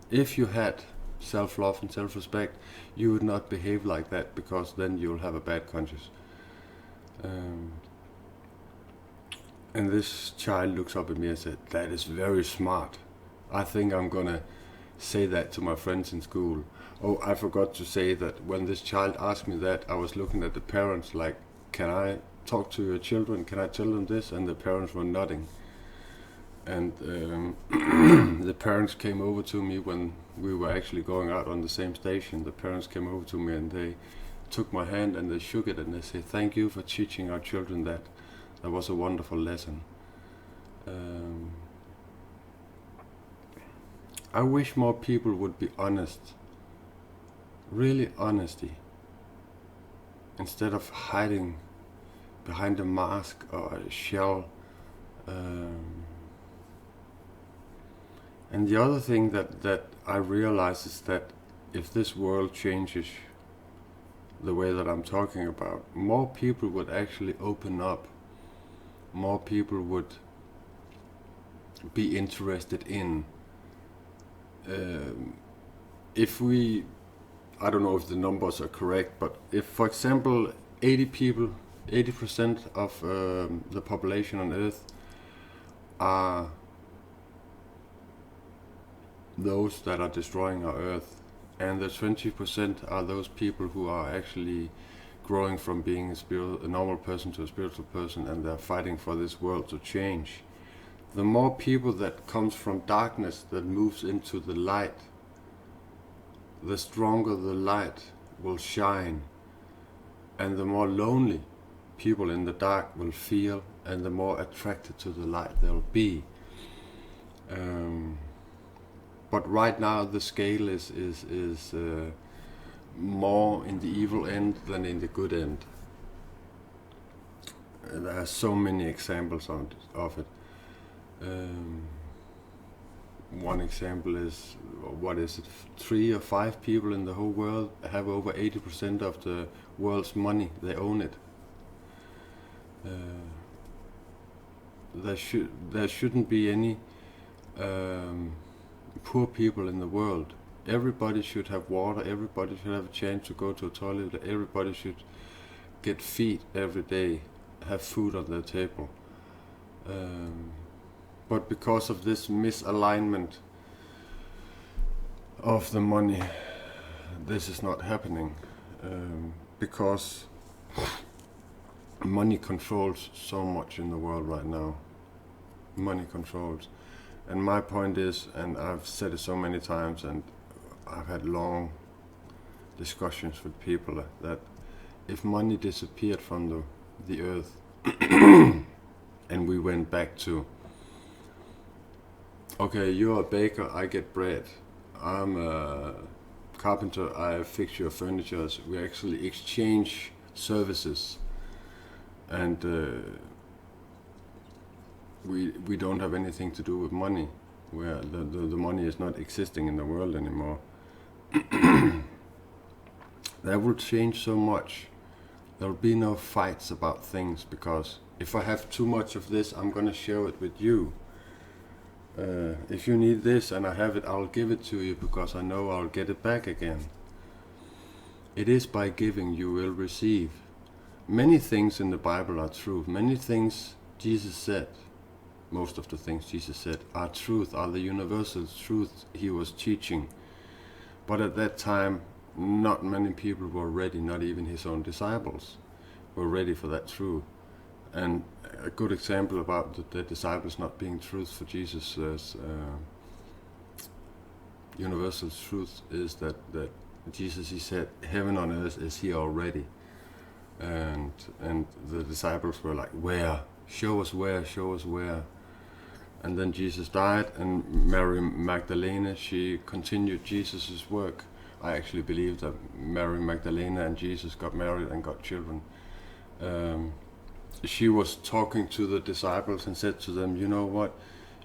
If you had self-love and self-respect, you would not behave like that, because then you'll have a bad conscience." And this child looks up at me and said, "That is very smart. I think I'm gonna say that to my friends in school." Oh, I forgot to say that when this child asked me that, I was looking at the parents like, "Can I talk to your children? Can I tell them this?" And the parents were nodding. And the parents came over to me when we were actually going out on the same station. The parents came over to me and they took my hand and they shook it and they said, "Thank you for teaching our children that. That was a wonderful lesson." I wish more people would be honest. Really honesty. Instead of hiding behind a mask or a shell. And the other thing that I realize is that if this world changes the way that I'm talking about, more people would actually open up. More people would be interested in. If we, I don't know if the numbers are correct, but if, for example, 80% of the population on Earth are those that are destroying our Earth, and the 20% are those people who are actually growing from being a normal person to a spiritual person, and they're fighting for this world to change. The more people that comes from darkness that moves into the light, the stronger the light will shine, and the more lonely people in the dark will feel, and the more attracted to the light they'll be. But right now the scale is more in the evil end than in the good end. There are so many examples of it. One example is, what is it, 3 or 5 people in the whole world have over 80% of the world's money. They own it. There shouldn't be any poor people in the world. Everybody should have water, everybody should have a chance to go to a toilet, everybody should get feed every day, have food on their table. But because of this misalignment of the money, this is not happening. Because money controls so much in the world right now. Money controls. And my point is, and I've said it so many times, and I've had long discussions with people, that if money disappeared from the earth and we went back to, okay, you're a baker, I get bread. I'm a carpenter, I fix your furniture. We actually exchange services, and we don't have anything to do with money, where the money is not existing in the world anymore. That will change so much. There will be no fights about things, because if I have too much of this, I'm going to share it with you. If you need this and I have it, I'll give it to you, because I know I'll get it back again. It is by giving you will receive. Many things in the Bible are true. Many things Jesus said, most of the things Jesus said are truth, are the universal truth he was teaching. But at that time, not many people were ready, not even his own disciples were ready for that truth. And a good example about the disciples not being truth for Jesus' universal truth is that Jesus, he said, heaven on earth is here already. And the disciples were like, where? Show us where, show us where. And then Jesus died, and Mary Magdalene, she continued Jesus' work. I actually believe that Mary Magdalene and Jesus got married and got children. she was talking to the disciples and said to them, you know what,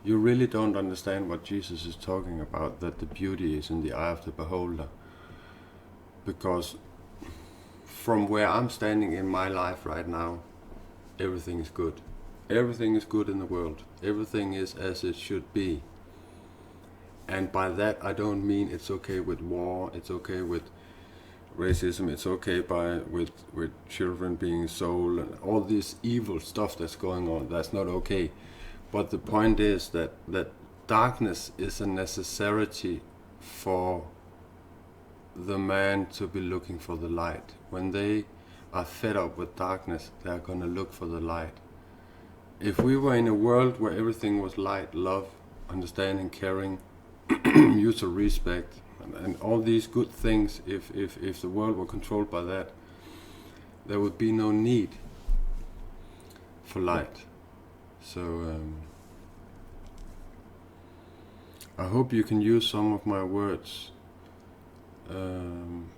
you really don't understand what Jesus is talking about, that the beauty is in the eye of the beholder. Because from where I'm standing in my life right now, everything is good. Everything is good in the world. Everything is as it should be. And by that I don't mean it's okay with war, it's okay with racism, it's okay with children being sold and all this evil stuff that's going on. That's not okay. But the point is that darkness is a necessity for the man to be looking for the light. When they are fed up with darkness, they're going to look for the light. If we were in a world where everything was light, love, understanding, caring, mutual respect, and all these good things, if the world were controlled by that, there would be no need for light. So I hope you can use some of my words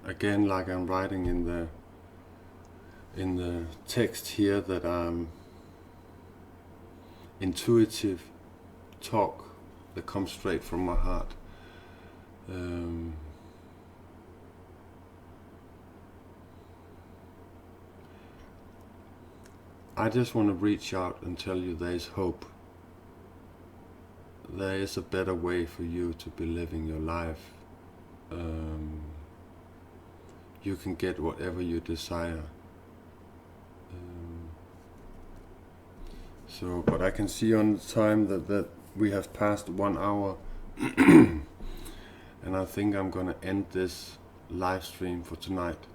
again, like I'm writing in the text here, that intuitive talk that comes straight from my heart. I just want to reach out and tell you there is hope. There is a better way for you to be living your life. You can get whatever you desire. But I can see on the time that we have passed 1 hour, and I think I'm gonna end this live stream for tonight.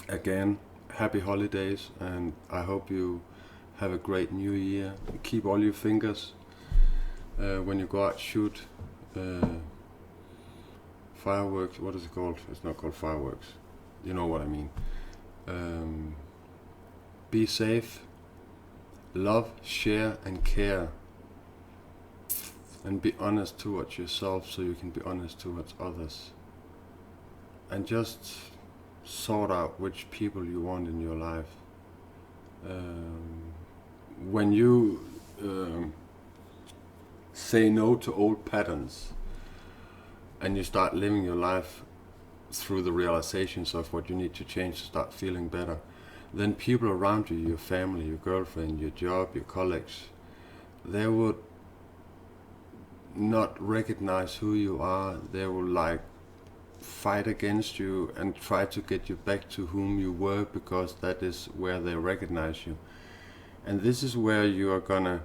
Again, happy holidays, and I hope you have a great new year. Keep all your fingers when you go out, shoot fireworks. What is it called? It's not called fireworks. You know what I mean. Be safe, love, share and care, and be honest towards yourself so you can be honest towards others. And just sort out which people you want in your life. When you say no to old patterns and you start living your life through the realizations of what you need to change to start feeling better, then people around you, your family, your girlfriend, your job, your colleagues, they would not recognize who you are. They will fight against you and try to get you back to whom you were, because that is where they recognize you. And this is where you are gonna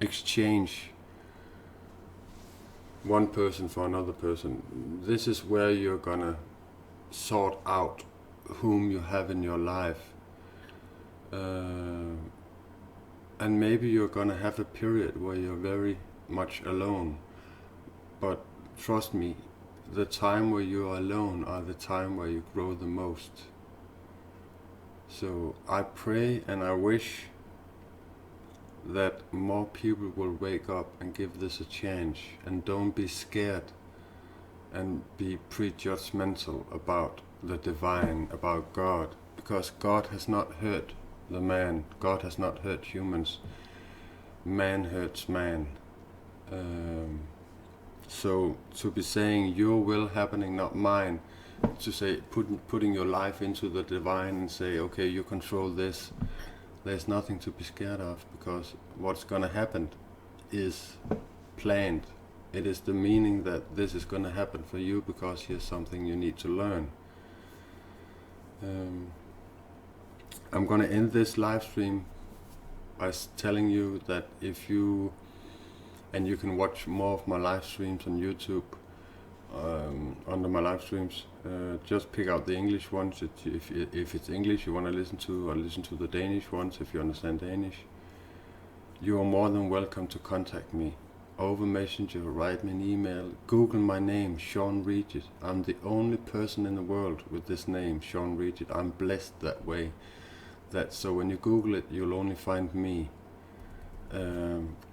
exchange one person for another person. This is where you're gonna sort out whom you have in your life. And maybe you're gonna have a period where you're very much alone. But trust me, the time where you are alone are the time where you grow the most. So I pray and I wish that more people will wake up and give this a chance, and don't be scared and be prejudgmental about the divine, about God, because God has not hurt the man, God has not hurt humans, man hurts man. So to be saying your will happening, not mine, to say putting your life into the divine and say, okay, you control this, there's nothing to be scared of, because what's gonna happen is planned. It is the meaning that this is gonna happen for you, because here's something you need to learn. I'm gonna end this live stream by telling you that if you, and you can watch more of my live streams on YouTube, under my live streams, just pick out the English ones. If it's English you want to listen to, or listen to the Danish ones if you understand Danish. You are more than welcome to contact me over Messenger, write me an email, Google my name, Sean Riget. I'm the only person in the world with this name, Sean Riget. I'm blessed that way. So when you Google it, you'll only find me.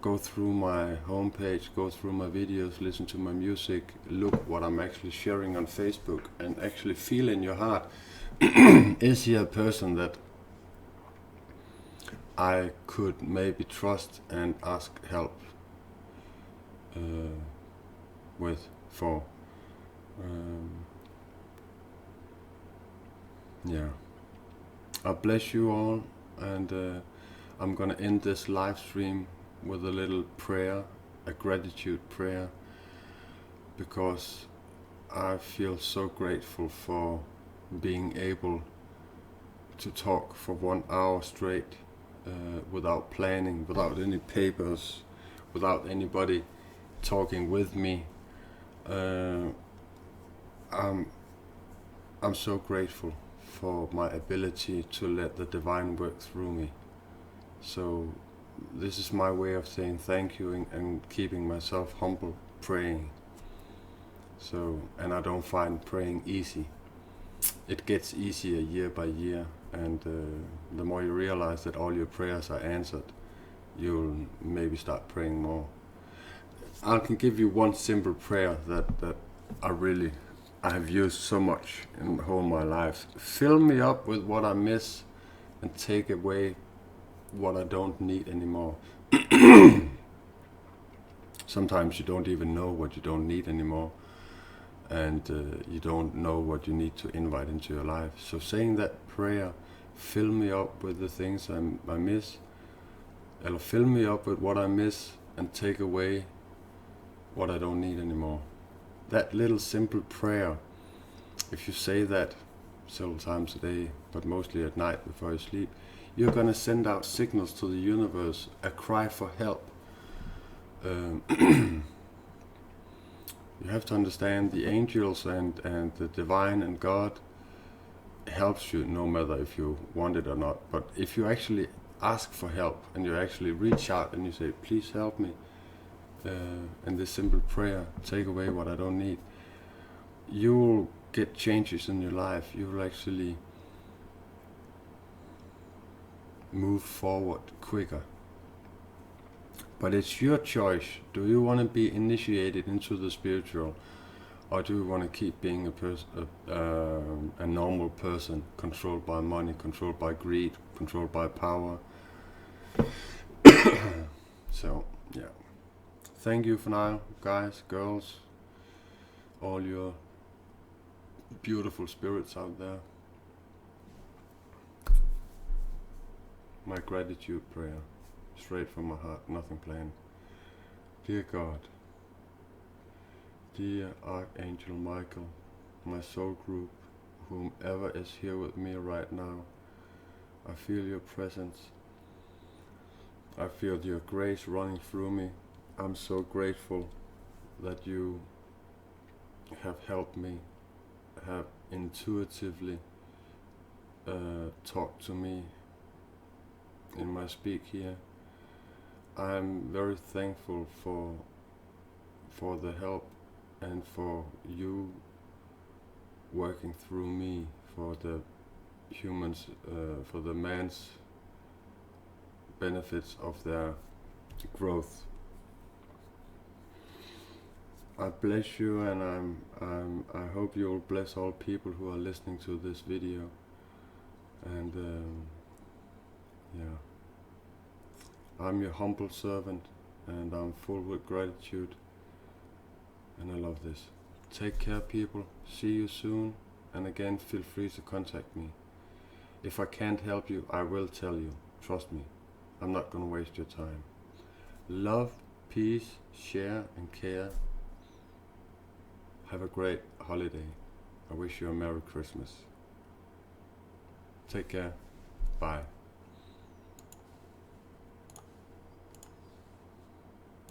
go through my homepage, go through my videos, listen to my music, look what I'm actually sharing on Facebook, and actually feel in your heart, is he a person that I could maybe trust and ask help with, for. Yeah. I bless you all, and I'm gonna end this live stream with a little prayer, a gratitude prayer, because I feel so grateful for being able to talk for 1 hour straight, without planning, without any papers, without anybody talking with me. I'm so grateful for my ability to let the divine work through me. So this is my way of saying thank you, and keeping myself humble, praying. So, and I don't find praying easy. It gets easier year by year, and the more you realize that all your prayers are answered, you'll maybe start praying more. I can give you one simple prayer that I have used so much in whole my life. Fill me up with what I miss, and take away what I don't need anymore. Sometimes you don't even know what you don't need anymore, and you don't know what you need to invite into your life. So saying that prayer, fill me up with the things I miss, or fill me up with what I miss, and take away what I don't need anymore. That little simple prayer, if you say that several times a day, but mostly at night before you sleep, you're gonna send out signals to the universe, a cry for help. You have to understand the angels and the divine and God helps you no matter if you want it or not. But if you actually ask for help, and you actually reach out and you say, please help me, in this simple prayer, take away what I don't need, you will get changes in your life. You will actually move forward quicker. But it's your choice. Do you want to be initiated into the spiritual, or do you want to keep being a normal person, controlled by money, controlled by greed, controlled by power? So, yeah. Thank you for now, guys, girls, all your beautiful spirits out there. My gratitude prayer, straight from my heart, nothing planned. Dear God, dear Archangel Michael, my soul group, whomever is here with me right now, I feel your presence. I feel your grace running through me. I'm so grateful that you have helped me, have intuitively talked to me in my speak here. I'm very thankful for the help, and for you working through me, for the humans, for the man's benefits of their growth. I bless you, and I hope you will bless all people who are listening to this video. And yeah, I'm your humble servant, and I'm full with gratitude, and I love this. Take care, people. See you soon, and again, feel free to contact me. If I can't help you, I will tell you. Trust me, I'm not gonna waste your time. Love, peace, share, and care. Have a great holiday. I wish you a Merry Christmas. Take care. Bye.